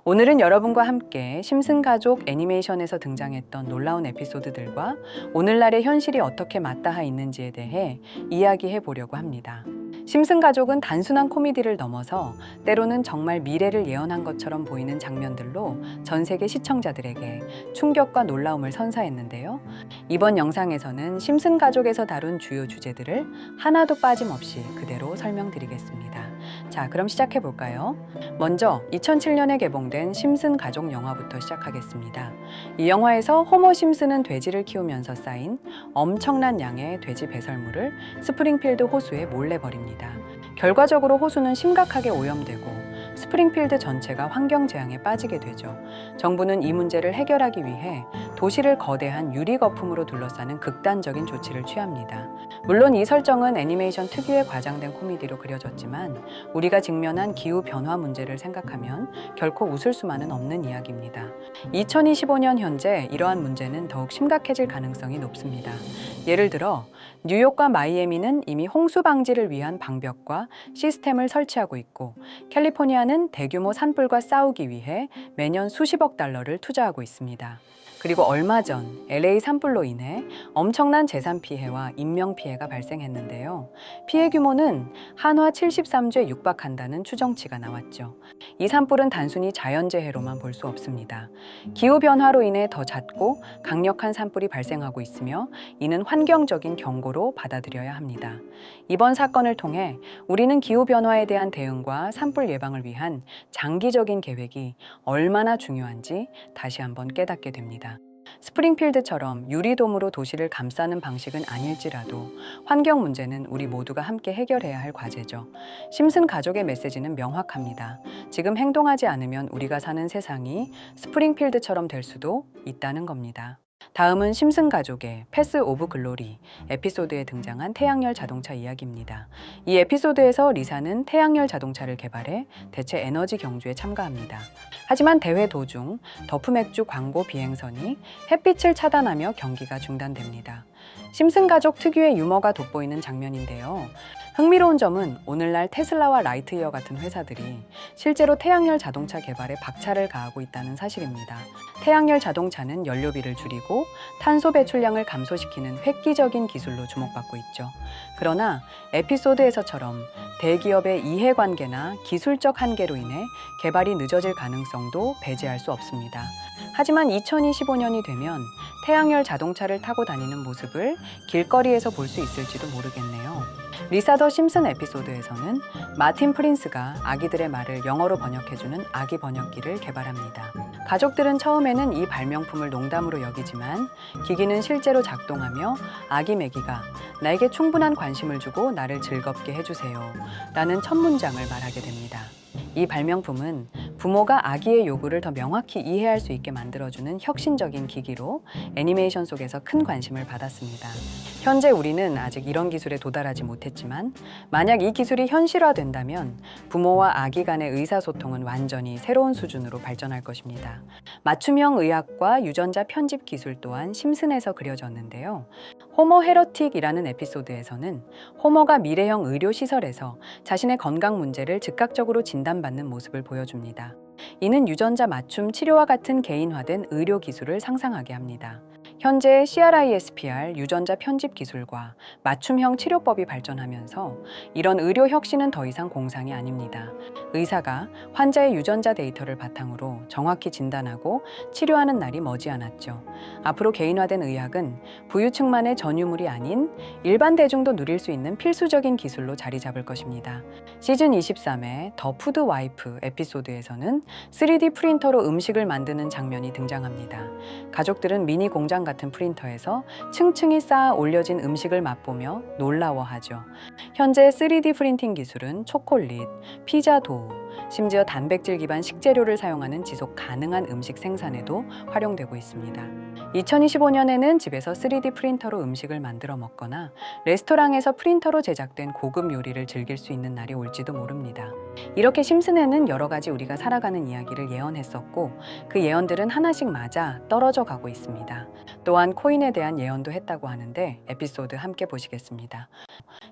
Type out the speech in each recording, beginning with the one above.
오늘은 여러분과 함께 심슨 가족 애니메이션에서 등장했던 놀라운 에피소드들과 오늘날의 현실이 어떻게 맞닿아 있는지에 대해 이야기해 보려고 합니다. 심슨 가족은 단순한 코미디를 넘어서 때로는 정말 미래를 예언한 것처럼 보이는 장면들로 전 세계 시청자들에게 충격과 놀라움을 선사했는데요. 이번 영상에서는 심슨 가족에서 다룬 주요 주제들을 하나도 빠짐없이 그대로 설명드리겠습니다. 자, 그럼 시작해 볼까요? 먼저 2007년에 개봉된 심슨 가족 영화부터 시작하겠습니다. 이 영화에서 호머 심슨은 돼지를 키우면서 쌓인 엄청난 양의 돼지 배설물을 스프링필드 호수에 몰래 버립니다. 결과적으로 호수는 심각하게 오염되고 스프링필드 전체가 환경재앙에 빠지게 되죠. 정부는 이 문제를 해결하기 위해 도시를 거대한 유리 거품으로 둘러싸는 극단적인 조치를 취합니다. 물론 이 설정은 애니메이션 특유의 과장된 코미디로 그려졌지만 우리가 직면한 기후 변화 문제를 생각하면 결코 웃을 수만은 없는 이야기입니다. 2025년 현재 이러한 문제는 더욱 심각해질 가능성이 높습니다. 예를 들어 뉴욕과 마이애미는 이미 홍수 방지를 위한 방벽과 시스템을 설치하고 있고 캘리포니아는 대규모 산불과 싸우기 위해 매년 수십억 달러를 투자하고 있습니다. 그리고 얼마 전 LA 산불로 인해 엄청난 재산 피해와 인명 피해가 발생했는데요. 피해 규모는 한화 73조에 육박한다는 추정치가 나왔죠. 이 산불은 단순히 자연재해로만 볼 수 없습니다. 기후변화로 인해 더 잦고 강력한 산불이 발생하고 있으며 이는 환경적인 경고로 받아들여야 합니다. 이번 사건을 통해 우리는 기후변화에 대한 대응과 산불 예방을 위한 장기적인 계획이 얼마나 중요한지 다시 한번 깨닫게 됩니다. 스프링필드처럼 유리돔으로 도시를 감싸는 방식은 아닐지라도 환경 문제는 우리 모두가 함께 해결해야 할 과제죠. 심슨 가족의 메시지는 명확합니다. 지금 행동하지 않으면 우리가 사는 세상이 스프링필드처럼 될 수도 있다는 겁니다. 다음은 심슨 가족의 패스 오브 글로리 에피소드에 등장한 태양열 자동차 이야기입니다. 이 에피소드에서 리사는 태양열 자동차를 개발해 대체 에너지 경주에 참가합니다. 하지만 대회 도중 더프 맥주 광고 비행선이 햇빛을 차단하며 경기가 중단됩니다. 심슨 가족 특유의 유머가 돋보이는 장면인데요. 흥미로운 점은 오늘날 테슬라와 라이트이어 같은 회사들이 실제로 태양열 자동차 개발에 박차를 가하고 있다는 사실입니다. 태양열 자동차는 연료비를 줄이고 탄소 배출량을 감소시키는 획기적인 기술로 주목받고 있죠. 그러나 에피소드에서처럼 대기업의 이해관계나 기술적 한계로 인해 개발이 늦어질 가능성도 배제할 수 없습니다. 하지만 2025년이 되면 태양열 자동차를 타고 다니는 모습을 길거리에서 볼 수 있을지도 모르겠네요. 리사 더 심슨 에피소드에서는 마틴 프린스가 아기들의 말을 영어로 번역해주는 아기 번역기를 개발합니다. 가족들은 처음에는 이 발명품을 농담으로 여기지만 기기는 실제로 작동하며 아기 매기가 나에게 충분한 관심을 주고 나를 즐겁게 해주세요 라는 첫 문장을 말하게 됩니다. 이 발명품은 부모가 아기의 요구를 더 명확히 이해할 수 있게 만들어주는 혁신적인 기기로 애니메이션 속에서 큰 관심을 받았습니다. 현재 우리는 아직 이런 기술에 도달하지 못했지만 만약 이 기술이 현실화된다면 부모와 아기 간의 의사소통은 완전히 새로운 수준으로 발전할 것입니다. 맞춤형 의학과 유전자 편집 기술 또한 심슨에서 그려졌는데요. 호모 헤러틱이라는 에피소드에서는 호모가 미래형 의료시설에서 자신의 건강 문제를 즉각적으로 진단받는 모습을 보여줍니다. 이는 유전자 맞춤 치료와 같은 개인화된 의료 기술을 상상하게 합니다. 현재 CRISPR 유전자 편집 기술과 맞춤형 치료법이 발전하면서 이런 의료 혁신은 더 이상 공상이 아닙니다. 의사가 환자의 유전자 데이터를 바탕으로 정확히 진단하고 치료하는 날이 머지않았죠. 앞으로 개인화된 의학은 부유층만의 전유물이 아닌 일반 대중도 누릴 수 있는 필수적인 기술로 자리 잡을 것입니다. 시즌 23의 더 푸드 와이프 에피소드에서는 3D 프린터로 음식을 만드는 장면이 등장합니다. 가족들은 미니 공장 같은 프린터에서 층층이 쌓아 올려진 음식을 맛보며 놀라워하죠. 현재 3D 프린팅 기술은 초콜릿, 피자 도우, 심지어 단백질 기반 식재료를 사용하는 지속 가능한 음식 생산에도 활용되고 있습니다. 2025년에는 집에서 3D 프린터로 음식을 만들어 먹거나 레스토랑에서 프린터로 제작된 고급 요리를 즐길 수 있는 날이 올지도 모릅니다. 이렇게 심슨에는 여러 가지 우리가 살아가는 이야기를 예언했었고 그 예언들은 하나씩 맞아 떨어져 가고 있습니다. 또한 코인에 대한 예언도 했다고 하는데 에피소드 함께 보시겠습니다.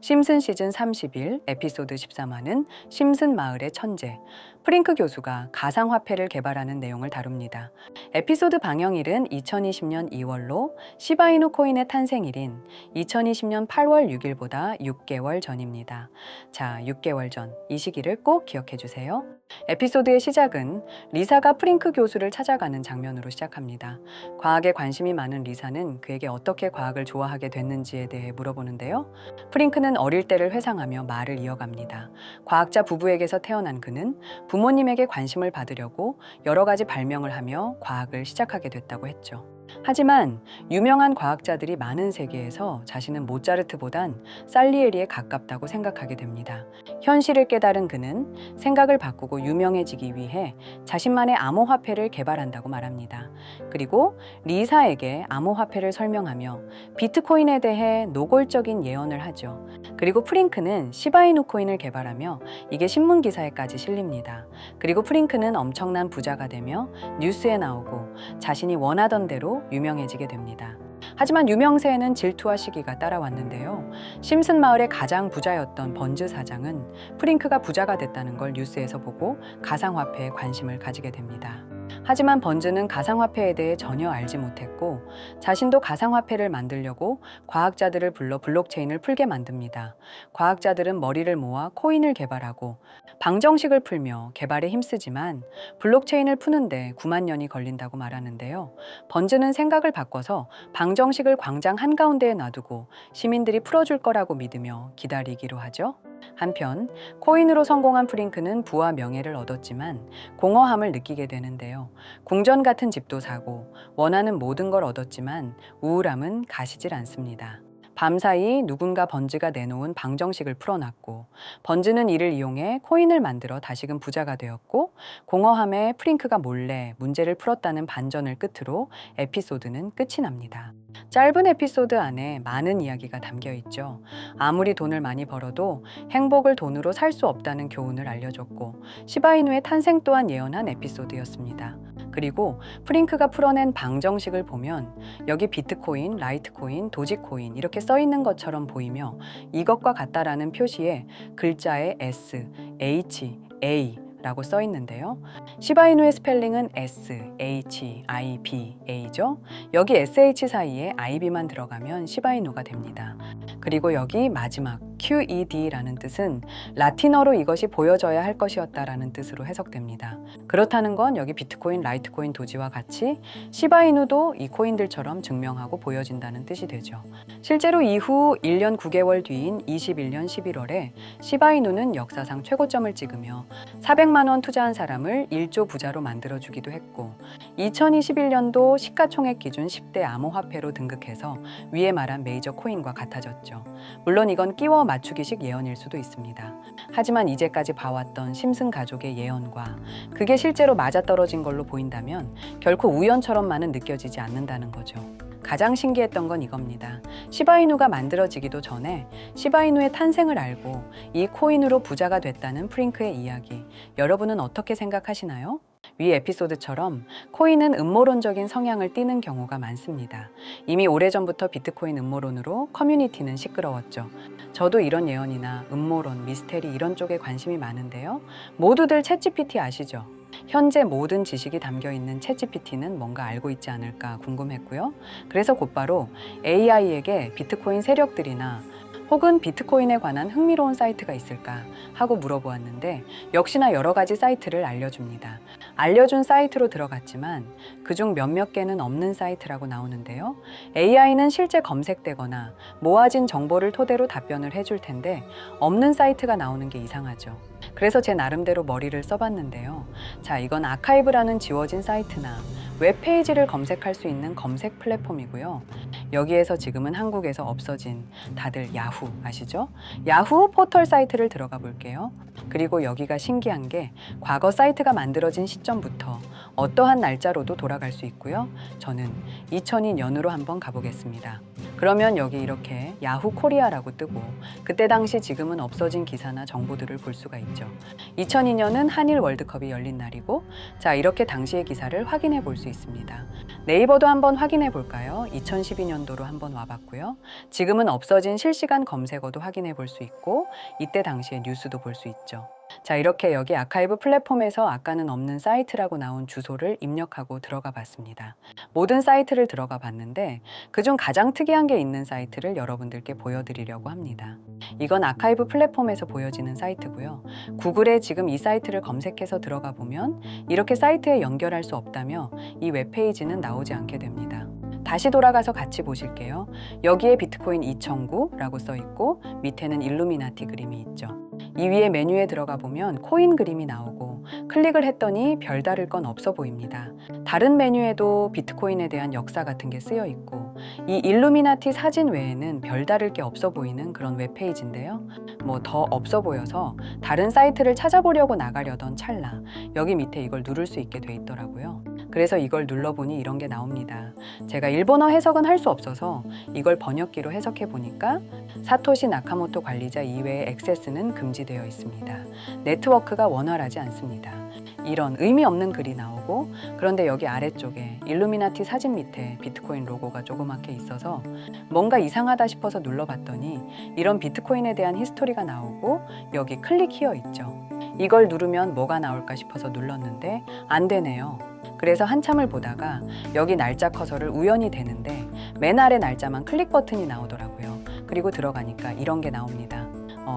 심슨 시즌 31 에피소드 13화는 심슨 마을의 천재 프링크 교수가 가상화폐를 개발하는 내용을 다룹니다. 에피소드 방영일은 2020년 2월로 시바이누 코인의 탄생일인 2020년 8월 6일보다 6개월 전입니다. 자, 6개월 전 이 시기를 꼭 기억해 주세요. 에피소드의 시작은 리사가 프링크 교수를 찾아가는 장면으로 시작합니다. 과학에 관심이 많은 리사는 그에게 어떻게 과학을 좋아하게 됐는지에 대해 물어보는데요. 프링크는 어릴 때를 회상하며 말을 이어갑니다. 과학자 부부에게서 태어난 그는 부모님에게 관심을 받으려고 여러 가지 발명을 하며 과학을 시작하게 됐다고 했죠. 하지만 유명한 과학자들이 많은 세계에서 자신은 모차르트보단 살리에리에 가깝다고 생각하게 됩니다. 현실을 깨달은 그는 생각을 바꾸고 유명해지기 위해 자신만의 암호화폐를 개발한다고 말합니다. 그리고 리사에게 암호화폐를 설명하며 비트코인에 대해 노골적인 예언을 하죠. 그리고 프링크는 시바이누 코인을 개발하며 이게 신문 기사에까지 실립니다. 그리고 프링크는 엄청난 부자가 되며 뉴스에 나오고 자신이 원하던 대로 유명해지게 됩니다. 하지만 유명세에는 질투와 시기가 따라왔는데요. 심슨 마을의 가장 부자였던 번즈 사장은 프링크가 부자가 됐다는 걸 뉴스에서 보고 가상화폐에 관심을 가지게 됩니다. 하지만 번즈는 가상화폐에 대해 전혀 알지 못했고 자신도 가상화폐를 만들려고 과학자들을 불러 블록체인을 풀게 만듭니다. 과학자들은 머리를 모아 코인을 개발하고 방정식을 풀며 개발에 힘쓰지만 블록체인을 푸는데 9만 년이 걸린다고 말하는데요. 번즈는 생각을 바꿔서 방정식을 광장 한가운데에 놔두고 시민들이 풀어줄 거라고 믿으며 기다리기로 하죠. 한편 코인으로 성공한 프링크는 부와 명예를 얻었지만 공허함을 느끼게 되는데요. 궁전 같은 집도 사고 원하는 모든 걸 얻었지만 우울함은 가시질 않습니다. 밤사이 누군가 번즈가 내놓은 방정식을 풀어놨고 번즈는 이를 이용해 코인을 만들어 다시금 부자가 되었고 공허함에 프링크가 몰래 문제를 풀었다는 반전을 끝으로 에피소드는 끝이 납니다. 짧은 에피소드 안에 많은 이야기가 담겨 있죠. 아무리 돈을 많이 벌어도 행복을 돈으로 살 수 없다는 교훈을 알려줬고 시바이누의 탄생 또한 예언한 에피소드였습니다. 그리고 프링크가 풀어낸 방정식을 보면 여기 비트코인, 라이트코인, 도지코인 이렇게 써 있는 것처럼 보이며 이것과 같다라는 표시에 글자에 S, H, A 라고 써 있는데요. 시바이누의 스펠링은 S, H, I, B, A죠. 여기 SH 사이에 IB만 들어가면 시바이누가 됩니다. 그리고 여기 마지막 QED라는 뜻은 라틴어로 이것이 보여져야 할 것이었다라는 뜻으로 해석됩니다. 그렇다는 건 여기 비트코인, 라이트코인, 도지와 같이 시바이누도 이 코인들처럼 증명하고 보여진다는 뜻이 되죠. 실제로 이후 1년 9개월 뒤인 21년 11월에 시바이누는 역사상 최고점을 찍으며 400만 원 투자한 사람을 1조 부자로 만들어주기도 했고 2021년도 시가총액 기준 10대 암호화폐로 등극해서 위에 말한 메이저 코인과 같아졌죠. 물론 이건 끼워 맞추기식 예언일 수도 있습니다. 하지만 이제까지 봐왔던 심슨 가족의 예언과 그게 실제로 맞아떨어진 걸로 보인다면 결코 우연처럼만은 느껴지지 않는다는 거죠. 가장 신기했던 건 이겁니다. 시바이누가 만들어지기도 전에 시바이누의 탄생을 알고 이 코인으로 부자가 됐다는 프링크의 이야기, 여러분은 어떻게 생각하시나요? 위 에피소드처럼 코인은 음모론적인 성향을 띠는 경우가 많습니다. 이미 오래전부터 비트코인 음모론으로 커뮤니티는 시끄러웠죠. 저도 이런 예언이나 음모론, 미스테리 이런 쪽에 관심이 많은데요. 모두들 챗GPT 아시죠? 현재 모든 지식이 담겨있는 챗GPT는 뭔가 알고 있지 않을까 궁금했고요. 그래서 곧바로 AI에게 비트코인 세력들이나 혹은 비트코인에 관한 흥미로운 사이트가 있을까 하고 물어보았는데 역시나 여러 가지 사이트를 알려줍니다. 알려준 사이트로 들어갔지만 그중 몇몇 개는 없는 사이트라고 나오는데요. AI는 실제 검색되거나 모아진 정보를 토대로 답변을 해줄 텐데 없는 사이트가 나오는 게 이상하죠. 그래서 제 나름대로 머리를 써봤는데요. 자, 이건 아카이브라는 지워진 사이트나 웹페이지를 검색할 수 있는 검색 플랫폼이고요. 여기에서 지금은 한국에서 없어진 다들 야후 아시죠? 야후 포털 사이트를 들어가 볼게요. 그리고 여기가 신기한 게 과거 사이트가 만들어진 시점부터 어떠한 날짜로도 돌아갈 수 있고요. 저는 2002년으로 한번 가보겠습니다. 그러면 여기 이렇게 야후 코리아라고 뜨고 그때 당시 지금은 없어진 기사나 정보들을 볼 수가 있죠. 2002년은 한일 월드컵이 열린 날이고 자 이렇게 당시의 기사를 확인해 볼 수 있습니다. 네이버도 한번 확인해 볼까요? 2012년도로 한번 와봤고요. 지금은 없어진 실시간 검색어도 확인해 볼 수 있고 이때 당시의 뉴스도 볼 수 있죠. 자, 이렇게 여기 아카이브 플랫폼에서 아까는 없는 사이트라고 나온 주소를 입력하고 들어가 봤습니다. 모든 사이트를 들어가 봤는데 그중 가장 특이한 게 있는 사이트를 여러분들께 보여드리려고 합니다. 이건 아카이브 플랫폼에서 보여지는 사이트고요. 구글에 지금 이 사이트를 검색해서 들어가 보면 이렇게 사이트에 연결할 수 없다며 이 웹페이지는 나오지 않게 됩니다. 다시 돌아가서 같이 보실게요. 여기에 비트코인 2009라고 써 있고 밑에는 일루미나티 그림이 있죠. 이 위에 메뉴에 들어가 보면 코인 그림이 나오고 클릭을 했더니 별다를 건 없어 보입니다. 다른 메뉴에도 비트코인에 대한 역사 같은 게 쓰여 있고 이 일루미나티 사진 외에는 별다를 게 없어 보이는 그런 웹페이지인데요. 뭐 더 없어 보여서 다른 사이트를 찾아보려고 나가려던 찰나 여기 밑에 이걸 누를 수 있게 돼 있더라고요. 그래서 이걸 눌러보니 이런 게 나옵니다. 제가 일본어 해석은 할 수 없어서 이걸 번역기로 해석해 보니까 사토시 나카모토 관리자 이외의 액세스는 금지되어 있습니다. 네트워크가 원활하지 않습니다. 이런 의미 없는 글이 나오고 그런데 여기 아래쪽에 일루미나티 사진 밑에 비트코인 로고가 조그맣게 있어서 뭔가 이상하다 싶어서 눌러봤더니 이런 비트코인에 대한 히스토리가 나오고 여기 클릭 히어 있죠. 이걸 누르면 뭐가 나올까 싶어서 눌렀는데 안 되네요. 그래서 한참을 보다가 여기 날짜 커서를 우연히 대는데 맨 아래 날짜만 클릭 버튼이 나오더라고요. 그리고 들어가니까 이런 게 나옵니다.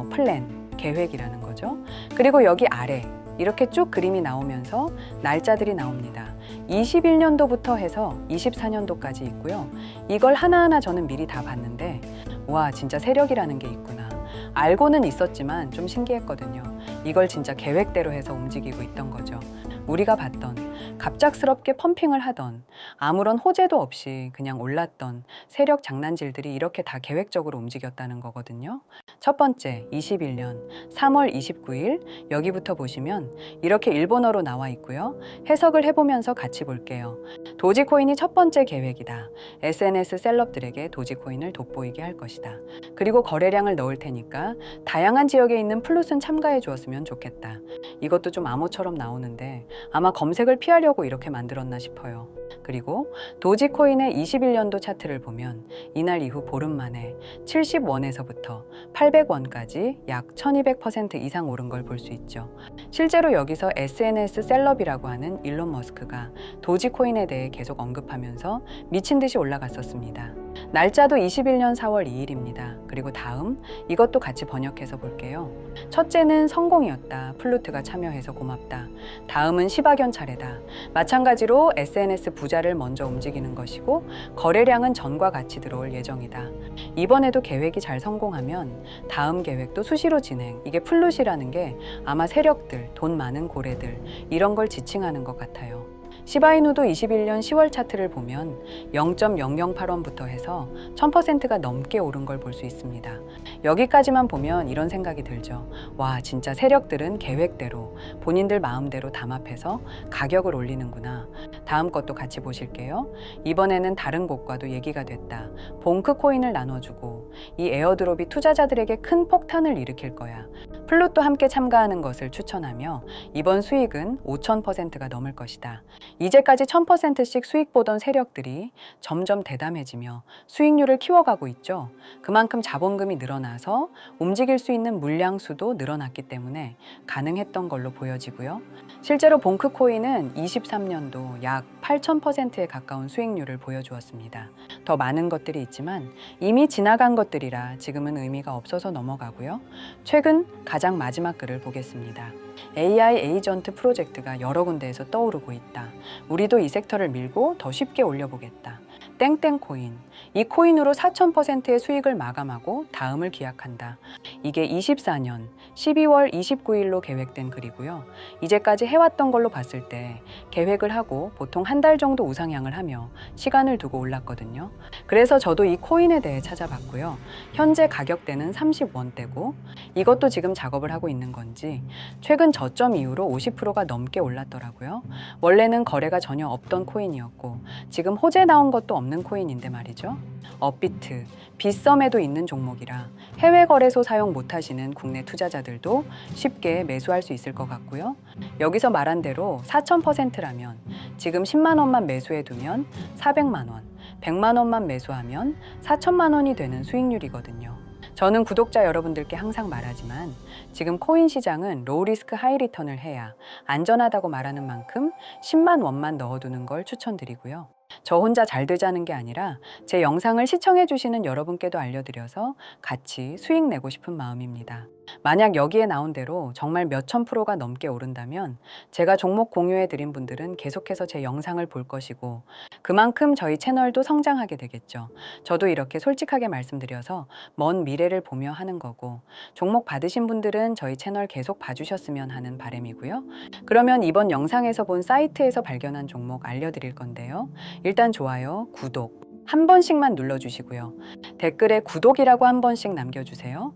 플랜, 계획이라는 거죠. 그리고 여기 아래 이렇게 쭉 그림이 나오면서 날짜들이 나옵니다. 21년도부터 해서 24년도까지 있고요. 이걸 하나하나 저는 미리 다 봤는데 와, 진짜 세력이라는 게 있구나. 알고는 있었지만 좀 신기했거든요. 이걸 진짜 계획대로 해서 움직이고 있던 거죠. 우리가 봤던 갑작스럽게 펌핑을 하던 아무런 호재도 없이 그냥 올랐던 세력 장난질들이 이렇게 다 계획적으로 움직였다는 거거든요. 첫 번째 21년 3월 29일 여기부터 보시면 이렇게 일본어로 나와 있고요. 해석을 해보면서 같이 볼게요. 도지코인이 첫 번째 계획이다. SNS 셀럽들에게 도지코인을 돋보이게 할 것이다. 그리고 거래량을 넣을 테니까 다양한 지역에 있는 플룻은 참가해 주었으면 좋겠다. 이것도 좀 암호처럼 나오는데 아마 검색을 피하려고 이렇게 만들었나 싶어요. 그리고 도지코인의 21년도 차트를 보면 이날 이후 보름 만에 70원에서부터 800원까지 약 1200% 이상 오른 걸 볼 수 있죠. 실제로 여기서 SNS 셀럽이라고 하는 일론 머스크가 도지코인에 대해 계속 언급하면서 미친 듯이 올라갔었습니다. 날짜도 21년 4월 2일입니다. 그리고 다음 이것도 같이 번역해서 볼게요. 첫째는 성공이었다. 플루트가 참여해서 고맙다. 다음은 시바견 차례다. 마찬가지로 SNS 부자를 먼저 움직이는 것이고 거래량은 전과 같이 들어올 예정이다. 이번에도 계획이 잘 성공하면 다음 계획도 수시로 진행. 이게 플룻이라는 게 아마 세력들, 돈 많은 고래들 이런 걸 지칭하는 것 같아요. 시바이누도 21년 10월 차트를 보면 0.008원부터 해서 1000%가 넘게 오른 걸 볼 수 있습니다. 여기까지만 보면 이런 생각이 들죠. 와, 진짜 세력들은 계획대로 본인들 마음대로 담합해서 가격을 올리는구나. 다음 것도 같이 보실게요. 이번에는 다른 곳과도 얘기가 됐다. 봉크 코인을 나눠주고 이 에어드롭이 투자자들에게 큰 폭탄을 일으킬 거야. 플룻도 함께 참가하는 것을 추천하며 이번 수익은 5000%가 넘을 것이다. 이제까지 1000%씩 수익 보던 세력들이 점점 대담해지며 수익률을 키워가고 있죠. 그만큼 자본금이 늘어나서 움직일 수 있는 물량 수도 늘어났기 때문에 가능했던 걸로 보여지고요. 실제로 봉크코인은 23년도 약 8000%에 가까운 수익률을 보여주었습니다. 더 많은 것들이 있지만 이미 지나간 것들이라 지금은 의미가 없어서 넘어가고요. 최근 가장 마지막 글을 보겠습니다. AI 에이전트 프로젝트가 여러 군데에서 떠오르고 있다. 우리도 이 섹터를 밀고 더 쉽게 올려보겠다. 땡땡코인. 이 코인으로 4000%의 수익을 마감하고 다음을 기약한다. 이게 24년 12월 29일로 계획된 글이고요. 이제까지 해왔던 걸로 봤을 때 계획을 하고 보통 한 달 정도 우상향을 하며 시간을 두고 올랐거든요. 그래서 저도 이 코인에 대해 찾아봤고요. 현재 가격대는 30원대고 이것도 지금 작업을 하고 있는 건지 최근 저점 이후로 50%가 넘게 올랐더라고요. 원래는 거래가 전혀 없던 코인이었고 지금 호재 나온 것도 없는 코인인데 말이죠. 업비트, 빗썸에도 있는 종목이라 해외 거래소 사용 못하시는 국내 투자자들도 쉽게 매수할 수 있을 것 같고요. 여기서 말한 대로 4000%라면 지금 10만 원만 매수해 두면 400만 원, 100만 원만 매수하면 4천만 원이 되는 수익률이거든요. 저는 구독자 여러분들께 항상 말하지만 지금 코인 시장은 로우 리스크 하이 리턴을 해야 안전하다고 말하는 만큼 10만 원만 넣어두는 걸 추천드리고요. 저 혼자 잘 되자는 게 아니라 제 영상을 시청해 주시는 여러분께도 알려드려서 같이 수익 내고 싶은 마음입니다. 만약 여기에 나온 대로 정말 몇천 프로가 넘게 오른다면 제가 종목 공유해 드린 분들은 계속해서 제 영상을 볼 것이고 그만큼 저희 채널도 성장하게 되겠죠. 저도 이렇게 솔직하게 말씀드려서 먼 미래를 보며 하는 거고 종목 받으신 분들은 저희 채널 계속 봐주셨으면 하는 바람이고요. 그러면 이번 영상에서 본 사이트에서 발견한 종목 알려드릴 건데요. 일단 좋아요, 구독 한 번씩만 눌러주시고요. 댓글에 구독이라고 한 번씩 남겨주세요.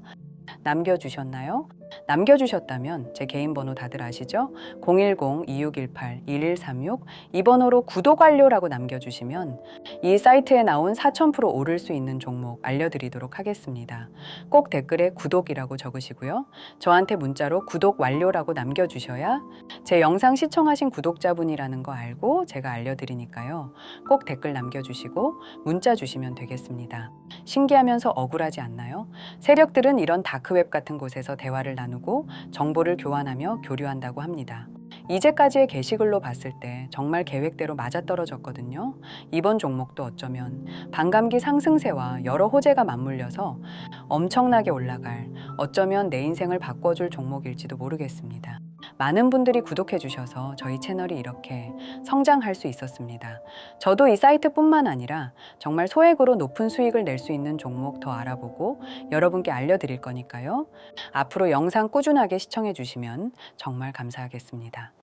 남겨주셨나요? 남겨주셨다면 제 개인 번호 다들 아시죠? 010-2618-1136 이 번호로 구독 완료라고 남겨주시면 이 사이트에 나온 4000% 오를 수 있는 종목 알려드리도록 하겠습니다. 꼭 댓글에 구독이라고 적으시고요. 저한테 문자로 구독 완료라고 남겨주셔야 제 영상 시청하신 구독자분이라는 거 알고 제가 알려드리니까요. 꼭 댓글 남겨주시고 문자 주시면 되겠습니다. 신기하면서 억울하지 않나요? 세력들은 이런 다크웹 같은 곳에서 대화를 나누고 정보를 교환하며 교류한다고 합니다. 이제까지의 게시글로 봤을 때 정말 계획대로 맞아떨어졌거든요. 이번 종목도 어쩌면 반감기 상승세와 여러 호재가 맞물려서 엄청나게 올라갈, 어쩌면 내 인생을 바꿔줄 종목일지도 모르겠습니다. 많은 분들이 구독해 주셔서 저희 채널이 이렇게 성장할 수 있었습니다. 저도 이 사이트뿐만 아니라 정말 소액으로 높은 수익을 낼 수 있는 종목 더 알아보고 여러분께 알려드릴 거니까요. 앞으로 영상 꾸준하게 시청해 주시면 정말 감사하겠습니다.